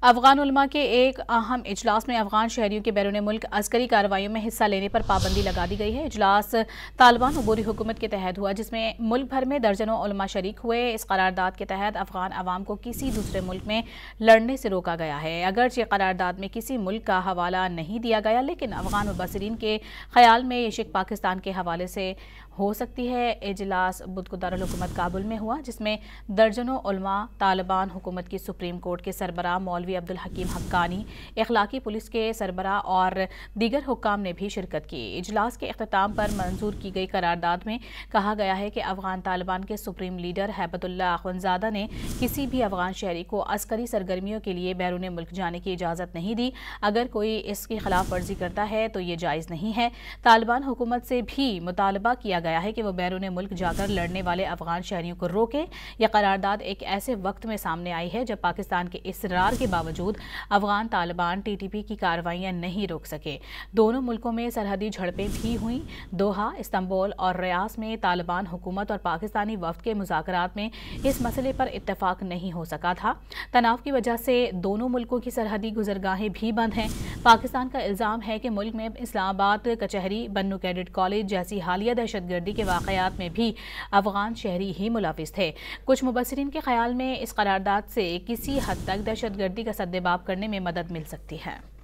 افغان علماء کے ایک اہم اجلاس میں افغان شہریوں کے بیرون ملک عسکری کارروائیوں میں حصہ لینے پر پابندی لگا دی گئی ہے۔ اجلاس طالبان عبوری حکومت کے تحت ہوا، جس میں ملک بھر میں درجنوں علماء شریک ہوئے۔ اس قرارداد کے تحت افغان عوام کو کسی دوسرے ملک میں لڑنے سے روکا گیا ہے۔ اگرچہ قرارداد میں کسی ملک کا حوالہ نہیں دیا گیا، لیکن افغان مبصرین کے خیال میں یہ شق پاکستان کے حوالے سے ہو سکتی ہے۔ اجلاس بدھ کو دارالحکومت کابل میں ہوا، جس میں درجنوں علماء، طالبان حکومت کی سپریم کورٹ کے سربراہ مولوی عبدالحکیم حقانی، اخلاقی پولیس کے سربراہ اور دیگر حکام نے بھی شرکت کی۔ اجلاس کے اختتام پر منظور کی گئی قرارداد میں کہا گیا ہے کہ افغان طالبان کے سپریم لیڈر ہیبت اللہ اخونزادہ نے کسی بھی افغان شہری کو عسکری سرگرمیوں کے لیے بیرون ملک جانے کی اجازت نہیں دی۔ اگر کوئی اس کی خلاف ورزی کرتا ہے تو یہ جائز نہیں ہے۔ طالبان حکومت سے بھی مطالبہ کیا گیا ہے کہ وہ بیرون ملک جا کر لڑنے والے افغان شہریوں کو روکے۔ یہ قرارداد ایک ایسے وقت میں سامنے آئی ہے جب پاکستان کے اصرار کے باوجود Afghan Taliban T T P کی کارروائیاں نہیں روک سکے۔ دونوں ملکوں میں سرحدی جھڑپیں بھی ہوئیں۔ دوحہ، استنبول اور ریاض میں طالبان حکومت اور پاکستانی وفد کے مذاکرات میں اس مسئلے پر اتفاق نہیں ہو سکا تھا۔ تناؤ کی وجہ سے دونوں ملکوں کی سرحدی گزرگاہیں بھی بند ہیں۔ پاکستان کا الزام ہے کہ ملک میں اسلام آباد کچہری، بنو کیڈٹ کالج جیسی حالیہ دہشت گردی کے واقعات میں بھی افغان شہری ہی ملوث تھے۔ کچھ مبصرین کے خیال میں اس قرارداد سے کسی حد تک دہشت گردی کا سدباب کرنے میں مدد مل سکتی ہے۔